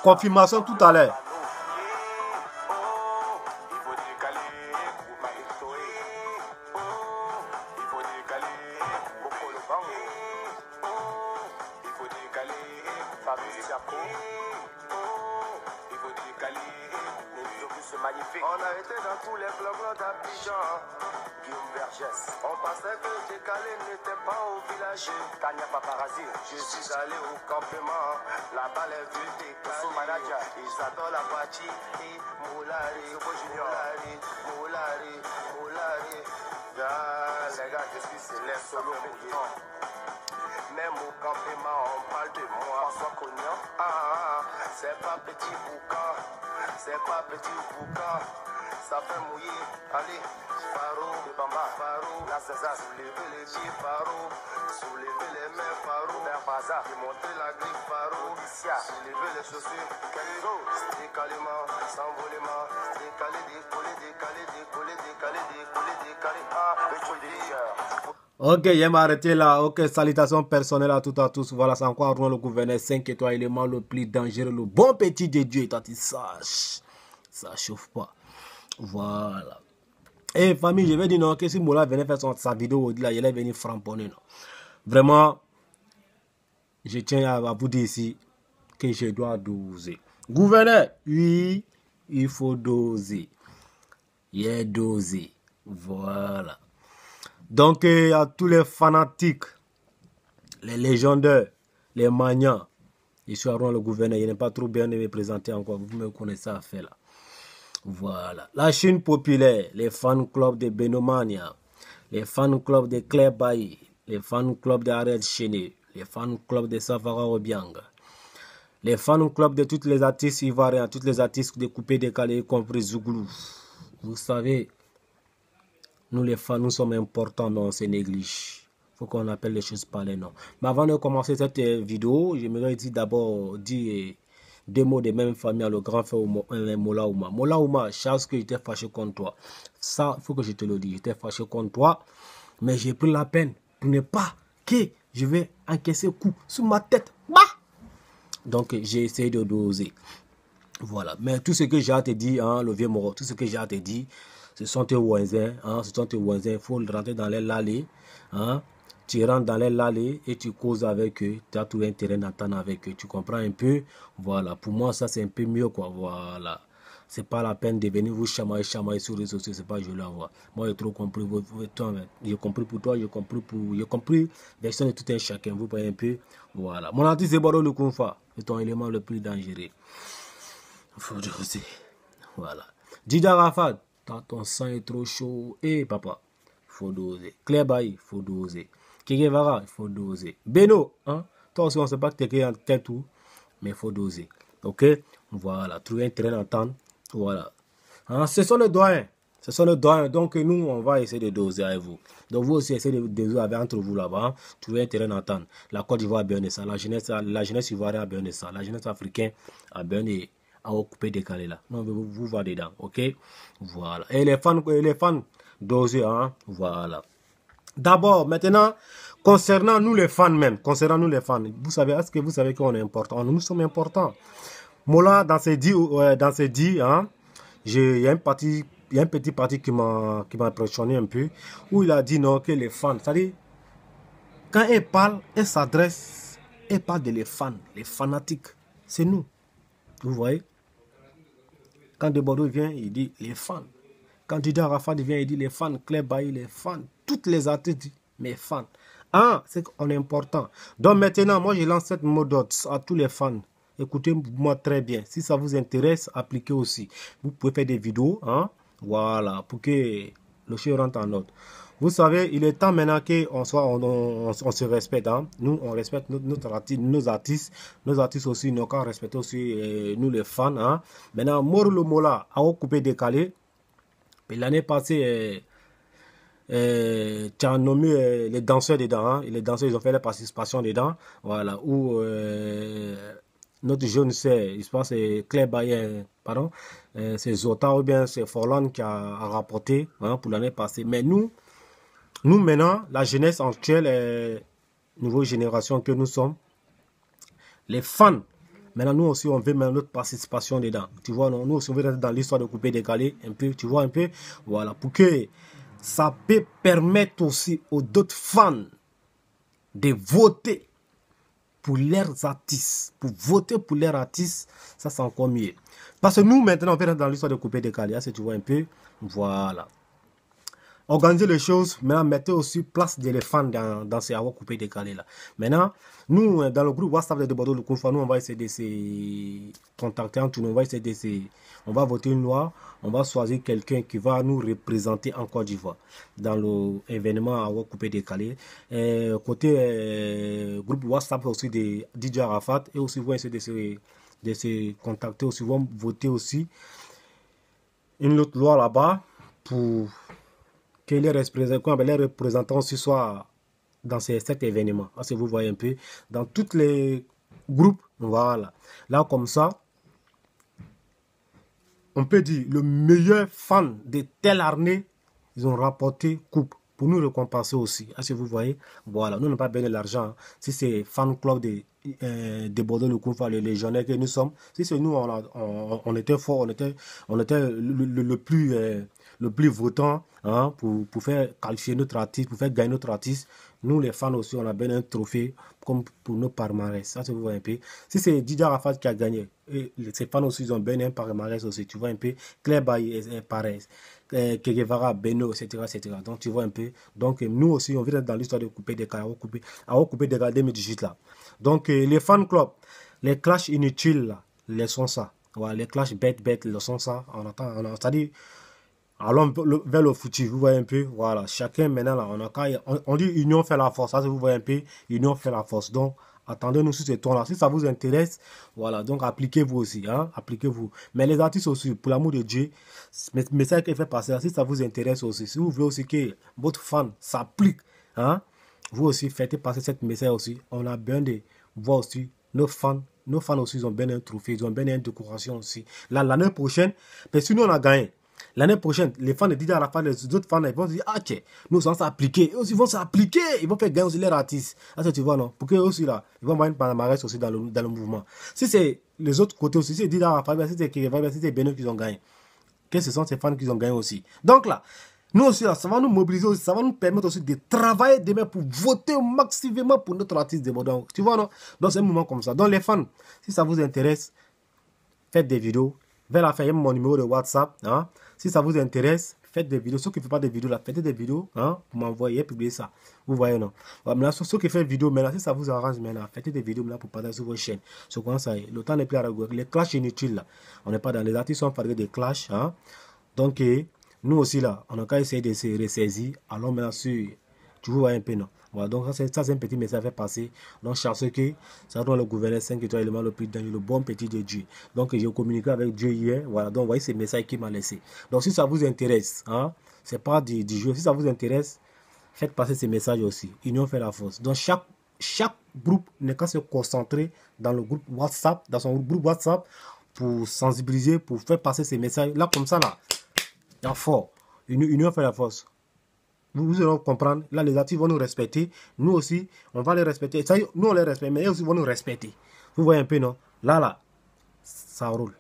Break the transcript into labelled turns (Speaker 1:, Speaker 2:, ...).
Speaker 1: Confirmation tout à l'heure.
Speaker 2: On a été dans tous les clubs d'Abidjan, Guillaume Vergès. On pensait que Décalé n'était pas au village. Tania Paparazzi, je suis allé au campement. Là-bas, les vues Décalé. Ils adorent la partie. Moulari, Moulari, Moulari, Moulari. Les gars, je suis célèbre solo bouillon. Même au campement, on parle de moi. François Cognan, c'est pas petit boucan. C'est pas petit boucan, ça fait mouiller. Allez, Faro, le Bamba, Faro, la César, soulevez les pieds, Faro, soulevez les mains, Faro, vers Baza, montrer la griffe, Faro, soulevez les chaussures, Kenzo, décalement, s'envolement, décalé, décollé, décalé, décollé, décalé, décollé, décalé,
Speaker 1: Ok, je vais arrêter là. Ok, salutations personnelles à toutes et à tous. Voilà, c'est encore le gouverneur 5 étoiles, élément le plus dangereux, le bon petit de Dieu. Tant il sache, ça chauffe pas. Voilà. Et famille, je vais dire non, que si Moula venait faire sa vidéo, là, il est venu framponner. Non. Vraiment, je tiens à vous dire ici que je dois doser. Gouverneur, oui, il faut doser. Il est dosé. Voilà. Donc, à tous les fanatiques, les légendaires, les magnats, je suis Aaron le gouverneur, il n'est pas trop bien de me présenter encore, vous me connaissez à faire là. Voilà. La Chine populaire, les fan clubs de Benomania, les fan clubs de Claire Bailly, les fan clubs de Arrête Chéné, les fan clubs de Safara Obiang, les fan clubs de toutes les artistes ivoiriens, toutes les artistes découpés, décalés, y compris Zouglou. Vous savez, nous les fans, nous sommes importants, mais on se néglige. Il faut qu'on appelle les choses par les noms. Mais avant de commencer cette vidéo, j'aimerais d'abord dire deux mots de même famille à le grand frère Mola Ouma. Mola Ouma, chaque que j'étais fâché contre toi. Ça, il faut que je te le dise. J'étais fâché contre toi, mais j'ai pris la peine pour ne pas que je vais encaisser un coup sur ma tête. Bah! Donc, j'ai essayé de doser. Voilà. Mais tout ce que j'ai à te dire, hein, le vieux Moro, tout ce que j'ai à te dire, ce sont tes voisins, hein, ce sont tes voisins. Il faut rentrer dans les lalés, hein. Tu rentres dans les lalés et tu causes avec eux. Tu as trouvé un terrain d'entente avec eux. Tu comprends un peu? Voilà. Pour moi, ça, c'est un peu mieux, quoi. Voilà. C'est pas la peine de venir vous chamailler sur les réseaux sociaux. C'est pas joli à voir. Moi, j'ai trop compris. J'ai compris pour toi, j'ai compris version de tout un chacun. Vous voyez un peu? Voilà. Mon artiste, c'est Baro le Kunfa. C'est ton élément le plus dangereux. Faut doser. Voilà. Dida Rafat, ton sang est trop chaud. Eh, papa, faut doser. Claire Bailly, faut doser. Kegevara, il faut doser. Beno, hein? Toi aussi, on ne sait pas que tu es en quel tour, mais il faut doser. Ok? Voilà. Trouver un terrain d'entente. Voilà. Hein? Ce sont les doyens. Ce sont les doyens. Donc, nous, on va essayer de doser avec vous. Donc, vous aussi, essayez de doser avec entre vous là-bas. Hein? Trouver un terrain d'entente. La Côte d'Ivoire a bien ça. La jeunesse ivoirienne a bien ça. La jeunesse africaine a bien à occuper décalé là. Non, vous va dedans. Ok? Voilà. Et les fans doser. Hein? Voilà. D'abord, maintenant, concernant nous les fans même, vous savez, est-ce que vous savez qu'on est important? Nous sommes importants. Mola, dans ses dits, hein, il y a un petit parti qui m'a impressionné un peu, où il a dit non, que les fans, c'est-à-dire, quand elle parle, elle s'adresse, elle parle de les fans, les fanatiques, c'est nous. Vous voyez? Quand De Bordeaux vient, il dit les fans. Quand Dida Rafat vient, il dit les fans. Claire Bailly, les fans. Toutes les artistes disent mes fans. Ah, c'est qu'on est important. Donc maintenant, moi, je lance cette mot d'ordre à tous les fans. Écoutez-moi très bien. Si ça vous intéresse, appliquez aussi. Vous pouvez faire des vidéos, hein, voilà, pour que le show rentre en ordre. Vous savez, il est temps maintenant qu'on se respecte. Hein. Nous, on respecte nos artistes. Nos artistes aussi, nous on respecte aussi nous les fans. Hein. Maintenant, Moro le Mola a coupé décalé. L'année passée, tu as nommé les danseurs dedans. Hein. Et les danseurs, ils ont fait la participation dedans. Voilà. Où notre jeune sœur, il se passe Claire Bailly, pardon. C'est Zota ou bien c'est Forlan qui a rapporté, hein, pour l'année passée. Mais nous maintenant, la jeunesse actuelle, nouvelle génération que nous sommes, les fans Maintenant, nous aussi, on veut mettre notre participation dedans. Tu vois, non? Nous aussi, on veut rentrer dans l'histoire de couper décalé un peu, tu vois un peu. Voilà, pour que ça peut permettre aussi aux d'autres fans de voter pour leurs artistes. Pour voter pour leurs artistes, ça c'est encore mieux. Parce que nous, maintenant, on veut rentrer dans l'histoire de couper décalé. Tu vois un peu. Voilà. Organiser les choses, maintenant mettez aussi place des fans dans ces avoir coupé décalé là. Maintenant, nous, dans le groupe WhatsApp de Bordeaux, nous, on va essayer de se contacter entre nous, on va essayer de se... On va voter une loi, on va choisir quelqu'un qui va nous représenter en Côte d'Ivoire dans l'événement à avoir coupé décalé. Côté groupe WhatsApp aussi de DJ Arafat, et aussi, vous essayer de se contacter aussi, vont voter aussi une autre loi là-bas pour que les représentants aussi soient dans cet événement. Parce que vous voyez un peu, dans tous les groupes, voilà. Là, comme ça, on peut dire, le meilleur fan de telle année, ils ont rapporté coupe pour nous récompenser aussi. Est-ce que vous voyez? Voilà, nous n'avons pas besoin de l'argent. Hein. Si c'est fan club de Bordeaux le Koufa, les légionnaires que nous sommes, si c'est nous, on était fort, on était le plus votant, hein, pour faire qualifier notre artiste, pour faire gagner notre artiste. Nous, les fans aussi, on a bien un trophée comme pour nos palmarès. Ça, tu vois un peu. Si c'est Didier Arafat qui a gagné, et ces fans aussi, ils ont bien un palmarès aussi. Tu vois un peu. Claire Baye est pareil. Kegevara, Beno, etc., etc. Donc, tu vois un peu. Donc, nous aussi, on vient dans l'histoire de couper des carrières, couper des carrières 2018 là. Donc, les fan clubs, les clashs inutiles là, les sont ça. Voilà, les clashs bêtes, les sont ça. C'est-à-dire, allons vers le foutu, vous voyez un peu, voilà, chacun maintenant là, on dit union fait la force, ça vous voyez un peu, union fait la force, donc attendez-nous sur ce ton-là, si ça vous intéresse, voilà, donc appliquez-vous aussi, hein, appliquez-vous, mais les artistes aussi, pour l'amour de Dieu, message qu'il fait passer là, si ça vous intéresse aussi, si vous voulez aussi que votre fan s'applique, hein, vous aussi faites passer cette message aussi, on a besoin de voir aussi nos fans aussi, ils ont bien un trophée, ils ont bien une décoration aussi, là, l'année prochaine, parce que nous on a gagné. L'année prochaine, les fans de Didier Arafat, les autres fans, ils vont se dire, ah tiens, nous allons s'appliquer. Ils vont s'appliquer, ils vont faire gagner aussi leurs artistes. Ah, tu vois, non? Pour qu'eux aussi, là, ils vont avoir une palmarès aussi dans le mouvement. Si c'est les autres côtés aussi, si c'est Didier Arafat, si c'est Kegeva, si c'est Beno qui ont gagné, que ce sont ces fans qui ont gagné aussi. Donc là, nous aussi, là, ça va nous mobiliser aussi, ça va nous permettre aussi de travailler demain pour voter au maximum pour notre artiste de Bordeaux. Tu vois, non? Donc c'est un moment comme ça. Donc les fans, si ça vous intéresse, faites des vidéos. Vers la fin, il y a mon numéro de WhatsApp. Hein. Si ça vous intéresse, faites des vidéos. Ceux qui ne font pas de vidéos, là, faites des vidéos, hein, pour m'envoyer, publier ça. Vous voyez, non? Maintenant, ceux qui font des vidéos, maintenant, si ça vous arrange, maintenant, faites des vidéos maintenant pour partager sur vos chaînes. C'est comment ça est. Le temps n'est plus à regarder. Les clashs inutiles, là. On n'est pas dans les artistes, on parle des clashs. Hein. Donc, nous aussi, là, on a qu'à essayer de se ressaisir. Allons maintenant sur. Tu vois un peu, non? Voilà, donc ça c'est un petit message à faire passer. Donc, chanceux que ça doit le gouverneur 5 étoiles, le plus dans le bon petit de Dieu. Donc, j'ai communiqué avec Dieu hier. Voilà, donc, vous voyez ces messages qu'il m'a laissé. Donc, si ça vous intéresse, hein, c'est pas du jeu. Si ça vous intéresse, faites passer ces messages aussi. Union fait la force. Donc, chaque groupe n'est qu'à se concentrer dans le groupe WhatsApp, dans son groupe WhatsApp, pour sensibiliser, pour faire passer ces messages. Là, comme ça, là, il y a fort. Union fait la force. Vous allez comprendre, là les artistes vont nous respecter, nous aussi on va les respecter, ça, nous on les respecte, mais eux aussi vont nous respecter. Vous voyez un peu, non? Là, ça roule.